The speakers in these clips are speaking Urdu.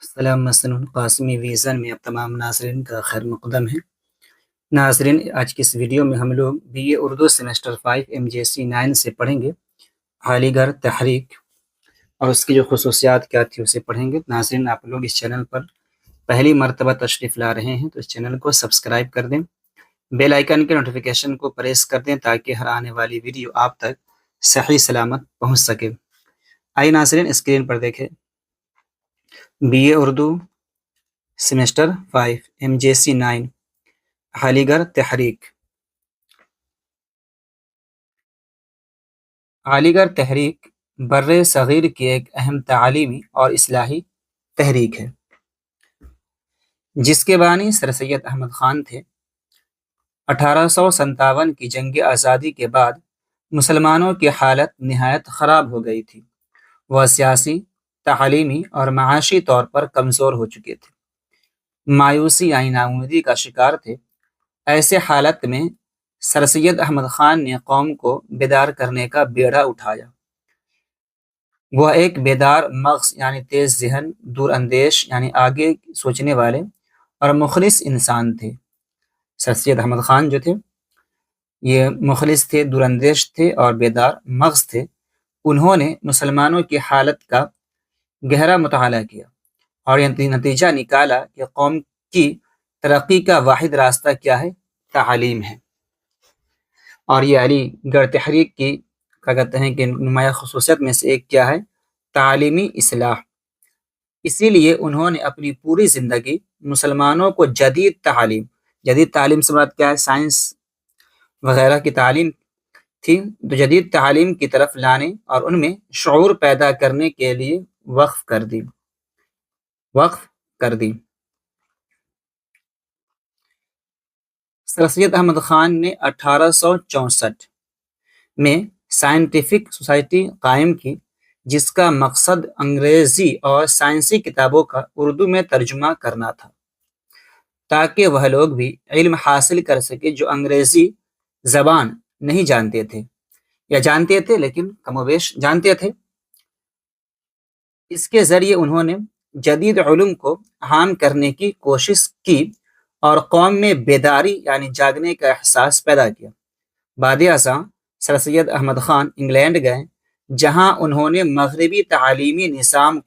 السلام مسن قاسمی ویژن میں اب تمام ناظرین کا خیر مقدم ہے۔ ناظرین، آج کی اس ویڈیو میں ہم لوگ B A Urdu semester 5 MJC 9 سے پڑھیں گے علی گڑھ تحریک، اور اس کی جو خصوصیات کیا تھی اسے پڑھیں گے۔ ناظرین، آپ لوگ اس چینل پر پہلی مرتبہ تشریف لا رہے ہیں تو اس چینل کو سبسکرائب کر دیں، بیل آئیکن کے نوٹیفیکیشن کو پریس کر دیں تاکہ ہر آنے والی ویڈیو آپ تک صحیح سلامت پہنچ سکے۔ آئیے ناظرین، اسکرین پر دیکھیں B A Urdu semester 5 MJC 9 Aligarh تحریک۔ علی گڑھ تحریک بر صغیر کی ایک اہم تعلیمی اور اصلاحی تحریک ہے جس کے بانی سر سید احمد خان تھے۔ 1857 کی جنگ آزادی کے بعد مسلمانوں کی حالت نہایت خراب ہو گئی تھی۔ وہ سیاسی، تعلیمی اور معاشی طور پر کمزور ہو چکے تھے، مایوسی یعنی ناامیدی کا شکار تھے۔ ایسے حالت میں سر سید احمد خان نے قوم کو بیدار کرنے کا بیڑا اٹھایا۔ وہ ایک بیدار مغز یعنی تیز ذہن، دور اندیش یعنی آگے سوچنے والے اور مخلص انسان تھے۔ سر سید احمد خان جو تھے یہ مخلص تھے، دور اندیش تھے اور بیدار مغز تھے۔ انہوں نے مسلمانوں کی حالت کا گہرا مطالعہ کیا اور یہ نتیجہ نکالا کہ قوم کی ترقی کا واحد راستہ کیا ہے؟ تعلیم ہے۔ اور یہ علی گڑھ تحریک کی کیا کہتے ہیں کہ نمایاں خصوصیت میں سے ایک کیا ہے؟ تعلیمی اصلاح۔ اسی لیے انہوں نے اپنی پوری زندگی مسلمانوں کو جدید تعلیم سے مراد کیا ہے؟ سائنس وغیرہ کی تعلیم تھی، تو جدید تعلیم کی طرف لانے اور ان میں شعور پیدا کرنے کے لیے وقف کر دی۔ سر سید احمد خان نے 1864 میں سائنٹیفک سوسائٹی قائم کی جس کا مقصد انگریزی اور سائنسی کتابوں کا اردو میں ترجمہ کرنا تھا تاکہ وہ لوگ بھی علم حاصل کر سکے جو انگریزی زبان نہیں جانتے تھے یا جانتے تھے لیکن کم و بیش جانتے تھے۔ اس کے ذریعے انہوں نے جدید علوم کو عام کرنے کی کوشش کی اور قوم میں بیداری یعنی جاگنے کا احساس پیدا کیا۔ بعد ازاں سر سید احمد خان انگلینڈ گئے جہاں انہوں نے مغربی تعلیمی نظام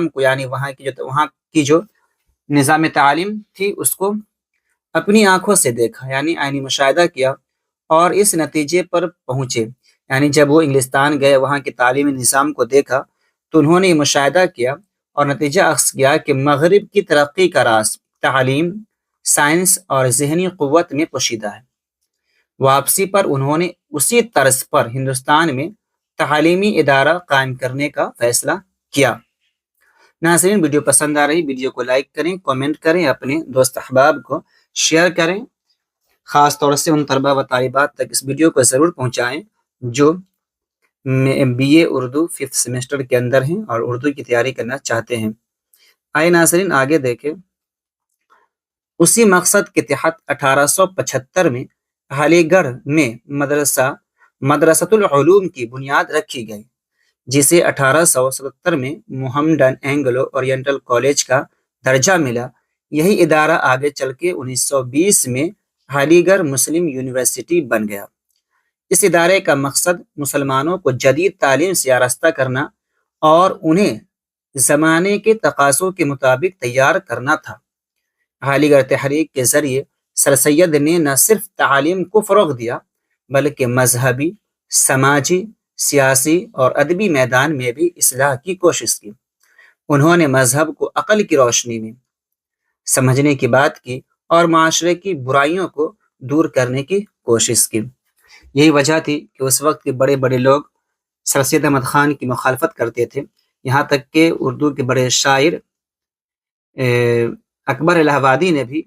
کو یعنی وہاں کی جو نظام تعلیم تھی اس کو اپنی آنکھوں سے دیکھا، یعنی عینی مشاہدہ کیا اور اس نتیجے پر پہنچے۔ یعنی جب وہ انگلستان گئے، وہاں کے تعلیمی نظام کو دیکھا تو انہوں نے یہ مشاہدہ کیا اور نتیجہ اخذ کیا کہ مغرب کی ترقی کا راز تعلیم، سائنس اور ذہنی قوت میں پوشیدہ ہے۔ واپسی پر انہوں نے اسی طرز پر ہندوستان میں تعلیمی ادارہ قائم کرنے کا فیصلہ کیا۔ ناظرین، ویڈیو پسند آ رہی ویڈیو کو لائک کریں، کومنٹ کریں، اپنے دوست احباب کو شیئر کریں، خاص طور سے ان طلباء و طالبات تک اس ویڈیو کو ضرور پہنچائیں جو be A Urdu 5th semester کے اندر ہیں اور اردو کی تیاری کرنا چاہتے ہیں۔ آئے ناظرین آگے دیکھیں۔ اسی مقصد کے تحت 1875 میں علی گڑھ میں مدرسۃ العلوم کی بنیاد رکھی گئی جسے 1877 میں محمڈن اینگلو اورینٹل کالج کا درجہ ملا۔ یہی ادارہ آگے چل کے 1920 میں علی گڑھ مسلم یونیورسٹی بن گیا۔ اس ادارے کا مقصد مسلمانوں کو جدید تعلیم سے آراستہ کرنا اور انہیں زمانے کے تقاضوں کے مطابق تیار کرنا تھا۔ علی گڑھ تحریک کے ذریعے سر سید نے نہ صرف تعلیم کو فروغ دیا بلکہ مذہبی، سماجی، سیاسی اور ادبی میدان میں بھی اصلاح کی کوشش کی۔ انہوں نے مذہب کو عقل کی روشنی میں سمجھنے کی بات کی اور معاشرے کی برائیوں کو دور کرنے کی کوشش کی۔ یہی وجہ تھی کہ اس وقت کے بڑے بڑے لوگ سر سید احمد خان کی مخالفت کرتے تھے، یہاں تک کہ اردو کے بڑے شاعر اکبر الہ آبادی نے بھی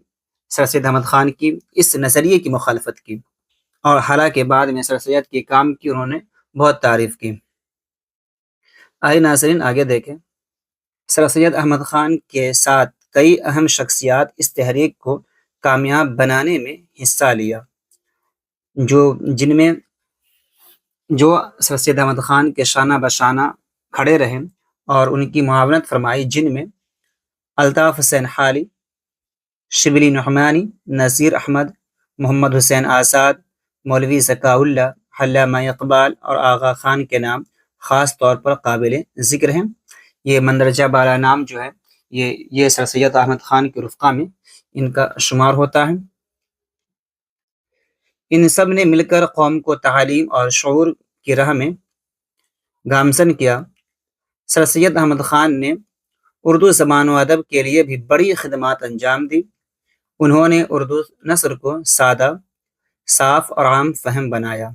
سر سید احمد خان کی اس نظریے کی مخالفت کی، اور حالانکہ بعد میں سر سید کے کام کی انہوں نے بہت تعریف کی۔ آئے ناظرین آگے دیکھیں۔ سر سید احمد خان کے ساتھ کئی اہم شخصیات اس تحریک کو کامیاب بنانے میں حصہ لیا، جن میں جو سر سید احمد خان کے شانہ بشانہ کھڑے رہے اور ان کی معاونت فرمائی، جن میں الطاف حسین حالی، شبلی نعمانی، نذیر احمد، محمد حسین آزاد، مولوی ذکاء اللہ، علامہ اقبال اور آغا خان کے نام خاص طور پر قابل ذکر ہیں۔ یہ مندرجہ بالا نام جو ہے یہ سر سید احمد خان کے رفقا میں ان کا شمار ہوتا ہے۔ ان سب نے مل کر قوم کو تعلیم اور شعور کی راہ میں گامزن کیا۔ سر سید احمد خان نے اردو زبان و ادب کے لیے بھی بڑی خدمات انجام دی۔ انہوں نے اردو نثر کو سادہ، صاف اور عام فہم بنایا۔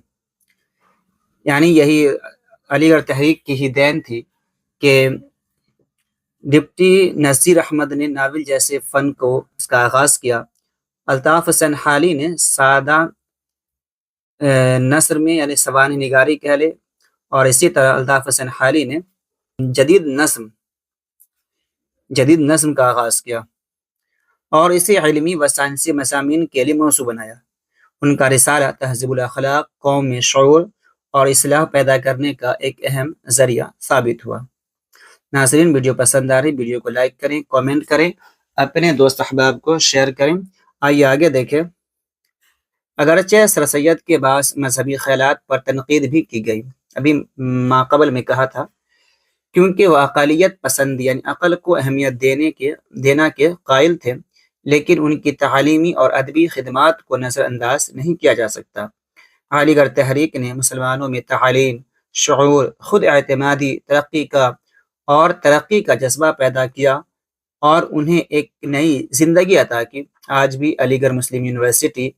یعنی یہی علی گڑھ تحریک کی ہی دین تھی کہ ڈپٹی نذیر احمد نے ناول جیسے فن کو اس کا آغاز کیا۔ الطاف حسین حالی نے سادہ نثر میں یعنی سوانح نگاری کہہ لے، اور اسی طرح الطاف حسین حالی نے جدید نظم کا آغاز کیا اور اسے علمی و سائنسی مضامین کے لیے موضوع بنایا۔ ان کا رسالہ تہذیب الاخلاق قوم میں شعور اور اصلاح پیدا کرنے کا ایک اہم ذریعہ ثابت ہوا۔ ناظرین، ویڈیو پسند آ رہی ویڈیو کو لائک کریں، کامنٹ کریں، اپنے دوست احباب کو شیئر کریں۔ آئیے آگے دیکھیں۔ اگرچہ سر سید کے بعض مذہبی خیالات پر تنقید بھی کی گئی، ابھی ماقبل میں کہا تھا، کیونکہ وہ اقلیت پسند یعنی عقل کو اہمیت دینا کے قائل تھے، لیکن ان کی تعلیمی اور ادبی خدمات کو نظر انداز نہیں کیا جا سکتا۔ علی گڑھ تحریک نے مسلمانوں میں تعلیم، شعور، خود اعتمادی، ترقی کا جذبہ پیدا کیا اور انہیں ایک نئی زندگی عطا کی۔ آج بھی علی گڑھ مسلم یونیورسٹی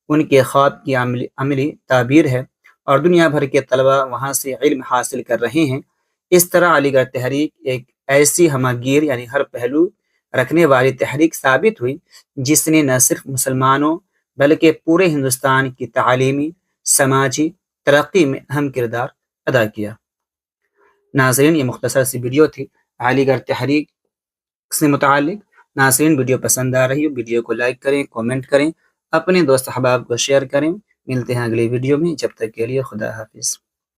ان کے خواب کی عملی تعبیر ہے اور دنیا بھر کے طلباء وہاں سے علم حاصل کر رہے ہیں۔ اس طرح علی گڑھ تحریک ایک ایسی ہمہ گیر یعنی ہر پہلو رکھنے والی تحریک ثابت ہوئی، جس نے نہ صرف مسلمانوں بلکہ پورے ہندوستان کی تعلیمی، سماجی ترقی میں اہم کردار ادا کیا۔ ناظرین، یہ مختصر سی ویڈیو تھی علی گڑھ تحریک سے متعلق۔ ناظرین، ویڈیو پسند آ رہی ہو ویڈیو کو لائک کریں، کامنٹ کریں، اپنے دوست احباب کو شیئر کریں۔ ملتے ہیں اگلی ویڈیو میں، جب تک کے لیے خدا حافظ۔